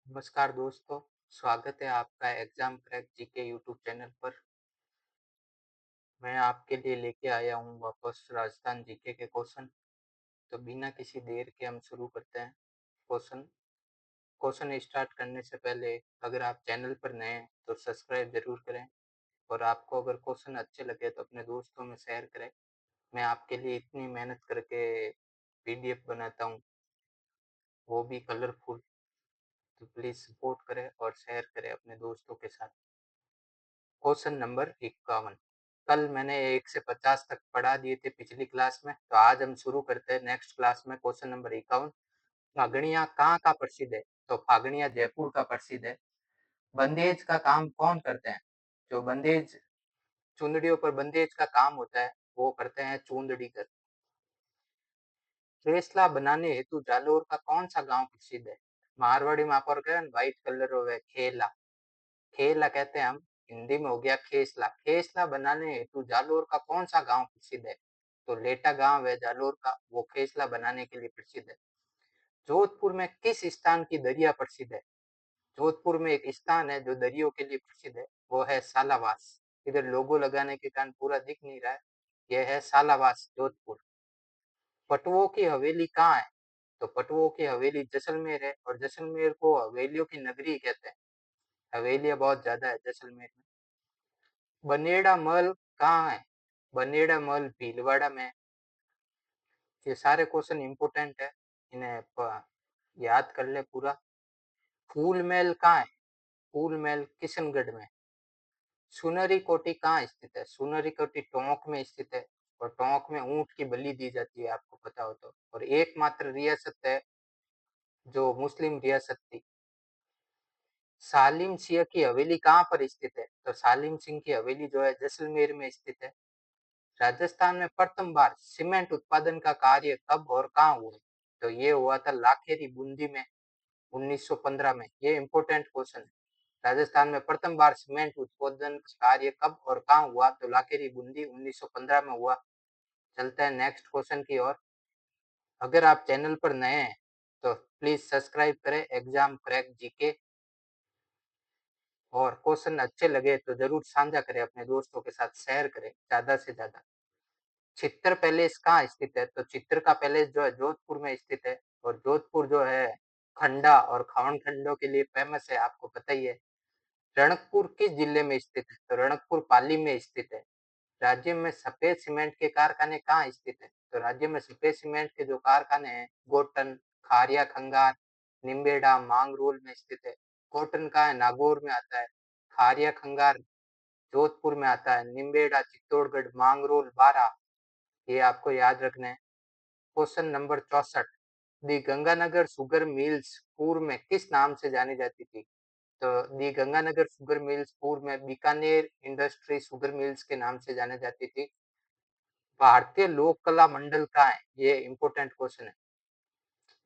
नमस्कार दोस्तों, स्वागत है आपका exam crack GK YouTube channel पर। मैं आपके लिए लेके आया हूँ वापस राजस्थान जीके के क्वेश्चन। तो बिना किसी देर के हम शुरू करते हैं। क्वेश्चन क्वेश्चन स्टार्ट करने से पहले अगर आप चैनल पर नए हैं तो सब्सक्राइब जरूर करें, और आपको अगर क्वेश्चन अच्छे लगे तो अपने दोस्तों में शेयर करें। मैं आपके लिए इतनी मेहनत करके पीडीएफ बनाता हूँ, वो भी कलरफुल। तो प्लीज़ सपोर्ट करें और शेयर करें अपने दोस्तों के साथ। Question number 51। कल मैंने 1 से 50 तक पढ़ा दिए थे पिछली क्लास में, तो आज हम शुरू करते हैं नेक्स्ट क्लास में क्वेश्चन नंबर 51। फागणियाँ कहाँ का प्रसिद्ध है? तो फागणियाँ जयपुर का प्रसिद्ध है। बंदेज का काम कौन करते हैं? जो बंदेज चुंदड़ियों पर बंदेज का काम होता है वो करते हैं चूंदड़ीकर। फैसला बनाने हेतु जालोर का कौन सा गांव प्रसिद्ध है? मारवाड़ी में आप और कह व्हाइट कलर हो गया खेला, खेला कहते हैं हम। हिंदी में हो गया खेसला। खेसला बनाने हेतु जालोर का कौन सा गांव प्रसिद्ध है? तो लेटा गांव है जालोर का, वो खेसला बनाने के लिए प्रसिद्ध है। जोधपुर में किस स्थान की दरिया प्रसिद्ध है? जोधपुर में एक स्थान है जो दरियों के लिए प्रसिद्ध है, वो है सालावास। इधर लोगो लगाने के कारण पूरा दिख नहीं रहा है। यह है सालावास जोधपुर। पटुओं की हवेली कहाँ है? तो पटुओं की हवेली जैसलमेर है, और जैसलमेर को हवेलियों की नगरी कहते हैं। हवेलियां बहुत ज्यादा है जैसलमेर में। बनेड़ा महल कहाँ है? बनेड़ा महल भीलवाड़ा में। ये सारे क्वेश्चन इंपोर्टेंट है, इन्हें याद कर ले पूरा। फूल महल कहाँ है? फूल महल किशनगढ़ में। सुनहरी कोठी कहाँ स्थित है? सुनहरी कोठी टोंक में स्थित है, और टोंक में ऊंट की बलि दी जाती है, आपको पता हो तो। और एकमात्र रियासत है जो मुस्लिम रियासत थी। सालिम सिंह की हवेली कहाँ पर स्थित है? तो सालिम सिंह की हवेली जो है जैसलमेर में स्थित है। राजस्थान में प्रथम बार सीमेंट उत्पादन का कार्य कब और कहाँ हुआ? तो ये हुआ था लाखेरी बूंदी में 1915 में। ये इंपॉर्टेंट क्वेश्चन है। राजस्थान में प्रथम बार सीमेंट उत्पादन कार्य कब और कहाँ हुआ? तो लाखेरी बूंदी 1915 में हुआ। चलते हैं नेक्स्ट क्वेश्चन की ओर। अगर आप चैनल पर नए हैं तो प्लीज सब्सक्राइब करें एग्जाम क्रैक जीके, और क्वेश्चन अच्छे लगे तो जरूर साझा करें अपने दोस्तों के साथ, शेयर करें ज्यादा से ज्यादा। चित्तर पैलेस कहाँ स्थित है? तो चित्तर का पैलेस जो है जोधपुर में स्थित है, और जोधपुर जो है खंडा और खावन खंडों के लिए फेमस है, आपको पता ही है। रणकपुर किस जिले में स्थित है? तो रणकपुर पाली में स्थित है। राज्य में सफेद सीमेंट के कारखाने कहाँ स्थित है? तो राज्य में सफेद सीमेंट के जो कारखाने हैं गोटन, खारिया खंगार, निम्बेड़ा, मांगरोल में स्थित है। गोटन का है नागौर में आता है, खारिया खंगार जोधपुर में आता है, निम्बेड़ा चित्तौड़गढ़, मांगरोल बारा। ये आपको याद रखना है। Question number 64। दी गंगानगर शुगर मिल्स पूर्व में किस नाम से जानी जाती थी? तो दी गंगानगर शुगर मिल्स पूर्व में बीकानेर इंडस्ट्री शुगर मिल्स के नाम से जानी जाती थी। भारतीय लोक कला मंडल कहाँ है? ये इंपॉर्टेंट क्वेश्चन है,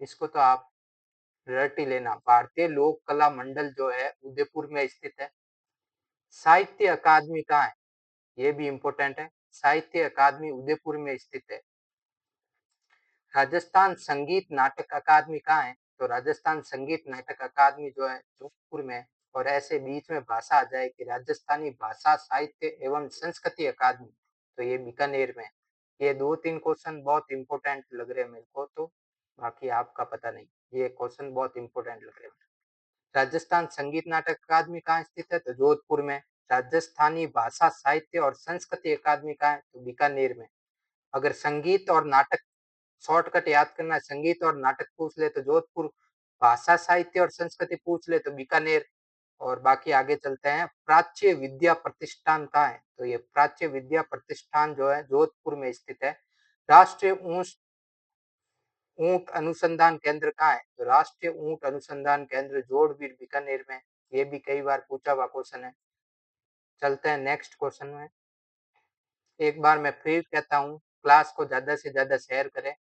इसको तो आप रट ही लेना। भारतीय लोक कला मंडल जो है उदयपुर में स्थित है। साहित्य अकादमी कहाँ है? ये भी इंपॉर्टेंट है। साहित्य अकादमी उदयपुर में स्थित है। राजस्थान संगीत नाटक अकादमी कहाँ है? तो राजस्थान संगीत नाटक अकादमी जो है जोधपुर में। और ऐसे बीच में भाषा आ जाए कि राजस्थानी भाषा साहित्य एवं संस्कृति अकादमी, तो ये बीकानेर में। ये दो तीन क्वेश्चन बहुत इंपॉर्टेंट लग रहे हैं मेरे को, तो बाकी आपका पता नहीं। ये क्वेश्चन बहुत इंपॉर्टेंट लग रहे हैं। राजस्थान संगीत नाटक अकादमी कहाँ स्थित है? तो जोधपुर में। राजस्थानी भाषा साहित्य और संस्कृति अकादमी कहाँ है? तो बीकानेर में। अगर संगीत और नाटक शॉर्टकट याद करना है, संगीत और नाटक पूछ ले तो जोधपुर, भाषा साहित्य और संस्कृति पूछ ले तो बीकानेर। और बाकी आगे चलते हैं। प्राच्य विद्या प्रतिष्ठान कहाँ है? तो ये प्राच्य विद्या प्रतिष्ठान जो है जोधपुर में स्थित है। राष्ट्रीय ऊंट अनुसंधान केंद्र कहाँ है? तो राष्ट्रीय ऊंट अनुसंधान केंद्र जोड़वीर बीकानेर में। ये भी कई बार पूछा हुआ क्वेश्चन है। चलते हैं नेक्स्ट क्वेश्चन में। एक बार मैं फिर कहता हूँ, क्लास को ज्यादा से ज्यादा शेयर करें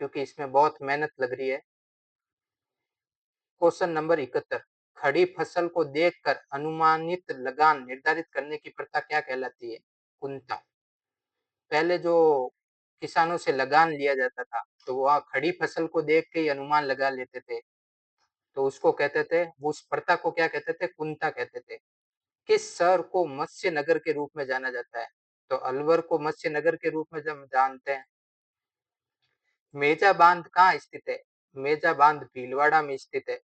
क्योंकि इसमें बहुत मेहनत लग रही है। Question number 71। खड़ी फसल को देखकर अनुमानित लगान निर्धारित करने की प्रथा क्या कहलाती है? कुंता। पहले जो किसानों से लगान लिया जाता था तो वह खड़ी फसल को देख के ही अनुमान लगा लेते थे। तो उसको कहते थे, उस प्रथा को क्या कहते थे, कुंता कहते थे। किस शहर को मत्स्य नगर के रूप में जाना जाता है? तो अलवर को मत्स्य नगर के रूप में जब जानते हैं। मेजा बांध कहाँ स्थित है? मेजा बांध भीलवाड़ा में स्थित है।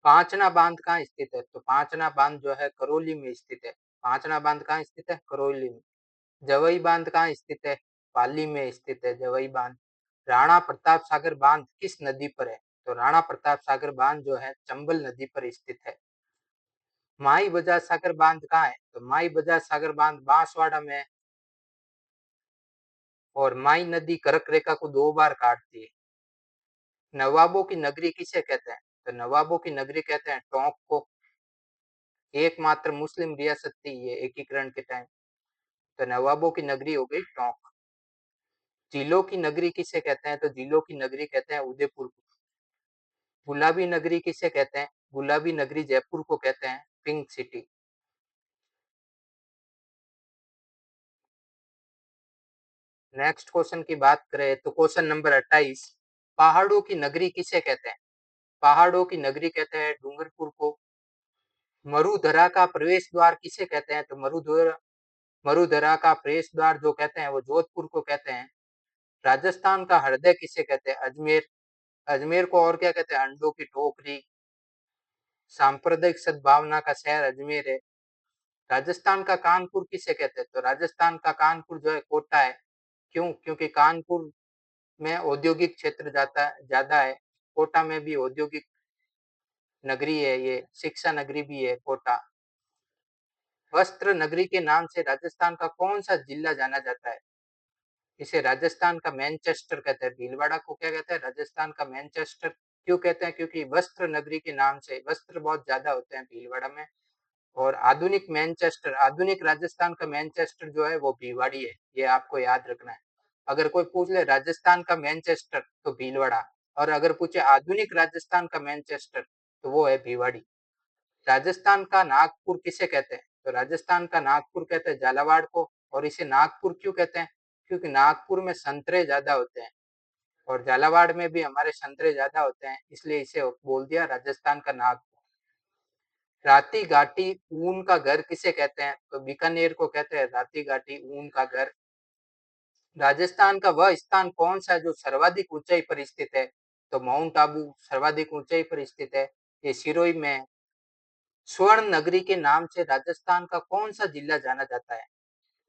पांचना बांध कहाँ स्थित है? तो पांचना बांध जो है करौली में स्थित है। पांचना बांध कहाँ स्थित है? करौली में। जवई बांध कहाँ स्थित है? पाली में स्थित है जवई बांध। राणा प्रताप सागर बांध किस नदी पर है? तो राणा प्रताप सागर बांध जो है चंबल नदी पर स्थित है। माई बजाज सागर बांध कहाँ है? तो माई बजाज सागर बांध बांसवाड़ा में है। और माई नदी कर्क रेखा को 2 बार काटती है। नवाबों की नगरी किसे कहते हैं? तो नवाबों की नगरी कहते हैं टोंक को। एकमात्र मुस्लिम रियासत थी ये एकीकरण के टाइम। तो नवाबों की नगरी हो गई टोंक। जिलों की नगरी किसे कहते हैं? तो जिलों की नगरी कहते हैं उदयपुर को। गुलाबी नगरी किसे कहते हैं? गुलाबी नगरी जयपुर को कहते हैं पिंक सिटी। नेक्स्ट क्वेश्चन की बात करें तो क्वेश्चन नंबर 28, पहाड़ों की नगरी किसे कहते हैं? पहाड़ों की नगरी कहते हैं डूंगरपुर को। मरुधरा का प्रवेश द्वार किसे कहते हैं? तो मरुधरा का प्रवेश द्वार जो कहते हैं वो जोधपुर को कहते हैं। राजस्थान का हृदय किसे कहते हैं? अजमेर। अजमेर को और क्या कहते हैं? अंडों की टोकरी। सांप्रदायिक सद्भावना का शहर अजमेर है। राजस्थान का कानपुर किसे कहते हैं? तो राजस्थान का कानपुर जो है कोटा है। क्यों? क्योंकि कानपुर में औद्योगिक क्षेत्र जाता ज्यादा है। कोटा में भी औद्योगिक नगरी है, ये शिक्षा नगरी भी है कोटा। वस्त्र नगरी के नाम से राजस्थान का कौन सा जिला जाना जाता है? इसे राजस्थान का मैनचेस्टर कहते हैं। भीलवाड़ा को क्या कहते हैं? राजस्थान का मैनचेस्टर। क्यों कहते हैं? क्योंकि वस्त्र नगरी के नाम से वस्त्र बहुत ज्यादा होते हैं भीलवाड़ा में। और आधुनिक मैनचेस्टर, आधुनिक राजस्थान का मैनचेस्टर जो है वो भिवाड़ी है, ये आपको याद रखना है। अगर कोई पूछ ले राजस्थान का मैनचेस्टर तो भीलवाड़ा, और अगर पूछे आधुनिक राजस्थान का मैनचेस्टर तो वो है भिवाड़ी। राजस्थान का नागपुर किसे कहते हैं? तो राजस्थान का नागपुर कहते हैं झालावाड़ को। और इसे नागपुर क्यों कहते हैं? क्योंकि नागपुर में संतरे ज्यादा होते हैं, और झालावाड़ में भी हमारे संतरे ज्यादा होते हैं, इसलिए इसे बोल दिया राजस्थान का नागपुर। राती घाटी ऊन का घर किसे कहते हैं? तो बीकानेर को कहते हैं राती घाटी ऊन का घर। राजस्थान का वह स्थान कौन सा है जो सर्वाधिक ऊंचाई पर स्थित है? तो माउंट आबू सर्वाधिक ऊंचाई पर स्थित है, ये सिरोही में है। स्वर्ण नगरी के नाम से राजस्थान का कौन सा जिला जाना जाता है?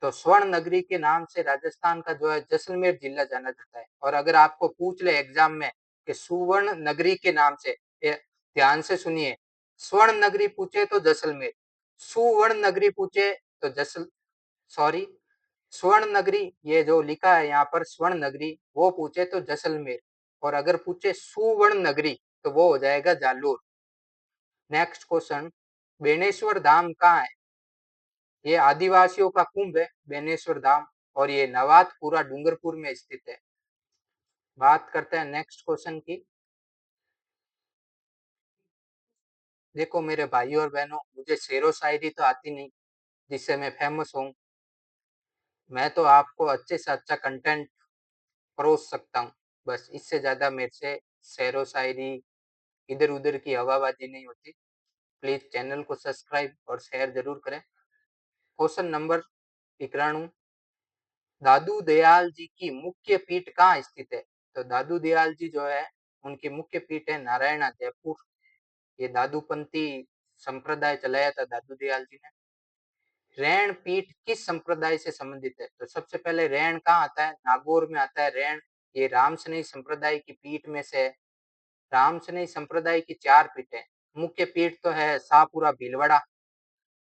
तो स्वर्ण नगरी के नाम से राजस्थान का जो है जैसलमेर जिला जाना जाता है। और अगर आपको पूछ ले एग्जाम में कि सुवर्ण नगरी के नाम से, ध्यान से सुनिए, स्वर्ण नगरी पूछे तो जैसलमेर, सुवर्ण नगरी पूछे तो जैसल सॉरी, स्वर्ण नगरी ये जो लिखा है यहाँ पर स्वर्ण नगरी, वो पूछे तो जैसलमेर। और अगर पूछे सुवर्ण नगरी तो वो हो जाएगा जालोर। नेक्स्ट क्वेश्चन, बेनेश्वर धाम कहाँ है? ये आदिवासियों का कुंभ है बेनेश्वर धाम, और ये नवातपुरा डूंगरपुर में स्थित है। बात करते हैं नेक्स्ट क्वेश्चन की। देखो मेरे भाइयों और बहनों, मुझे शेरो शायरी तो आती नहीं जिससे मैं फेमस हूँ। मैं तो आपको अच्छे से अच्छा कंटेंट परोस सकता हूँ, बस इससे ज्यादा मेरे से शेरो शायरी इधर उधर की हवाबाजी नहीं होती। प्लीज चैनल को सब्सक्राइब और शेयर जरूर करें। क्वेश्चन नंबर 91, दादू दयाल जी की मुख्य पीठ कहाँ स्थित है? तो दादू दयाल जी जो है उनकी मुख्य पीठ है नारायणा जयपुर। ये दादूपंथी संप्रदाय चलाया था दादू दयाल जी ने। रैण पीठ किस संप्रदाय से संबंधित है? तो सबसे पहले रैण कहाँ आता है? नागौर में आता है रैण। ये रामसनेही संप्रदाय की पीठ में से है। रामसनेही संप्रदाय की 4 पीठ है। मुख्य पीठ तो है शाहपुरा भीलवाड़ा,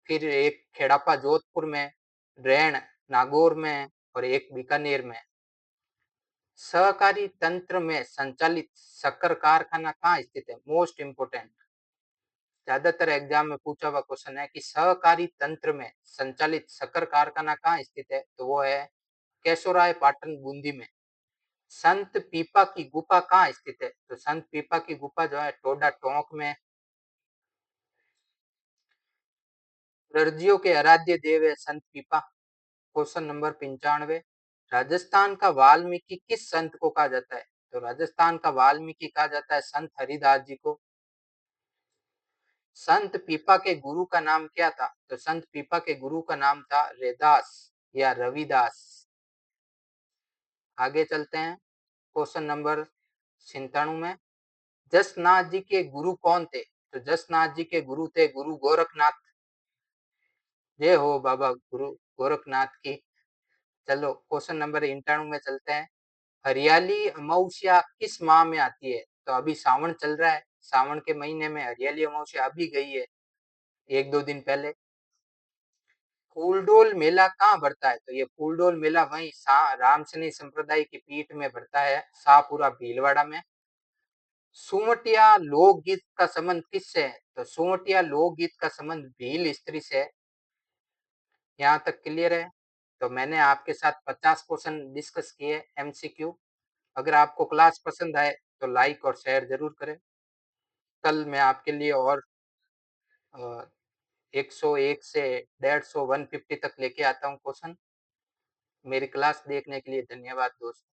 फिर एक खेड़ापा जोधपुर में, रैण नागौर में, और एक बीकानेर में। सहकारी तंत्र में संचालित शक्कर कारखाना कहाँ स्थित है? मोस्ट इंपोर्टेंट, ज्यादातर एग्जाम में पूछा हुआ क्वेश्चन है कि सहकारी तंत्र में संचालित शक्कर कारखाना कहाँ स्थित है? तो वो है केशोराय पाटन बूंदी में। संत पीपा की गुफा कहाँ स्थित है? तो संत पीपा की गुफा जो है टोडा टोंक में। दर्जियों के आराध्य देव है संत पीपा। क्वेश्चन नंबर 95, राजस्थान का वाल्मीकि किस संत को कहा जाता है? तो राजस्थान का वाल्मीकि कहा जाता है संत हरिदास जी को। संत पीपा के गुरु का नाम क्या था? तो संत पीपा के गुरु का नाम था रैदास या रविदास। आगे चलते हैं क्वेश्चन नंबर 97 में। जसनाथ जी के गुरु कौन थे? तो जसनाथ जी के गुरु थे गुरु गोरखनाथ। जय हो बाबा गुरु गोरखनाथ की। चलो क्वेश्चन नंबर 91 में चलते हैं। हरियाली अमावस्या किस माह में आती है? तो अभी सावन चल रहा है, सावन के महीने में हरियाली अमावस्या अभी गई है, एक दो दिन पहले। फूलडोल मेला कहाँ भरता है? तो ये फूलडोल मेला वहीं रामसनी संप्रदाय की पीठ में भरता है, शाहपुरा भीलवाड़ा में। सुमटिया लोकगीत का संबंध किससे है? तो सुमटिया लोकगीत का संबंध भील स्त्री से है। यहाँ तक क्लियर है? तो मैंने आपके साथ 50 क्वेश्चन डिस्कस किए एमसीक्यू। अगर आपको क्लास पसंद आए तो लाइक और शेयर जरूर करें। कल मैं आपके लिए और 101 से 150 150 तक लेके आता हूँ क्वेश्चन। मेरी क्लास देखने के लिए धन्यवाद दोस्तों।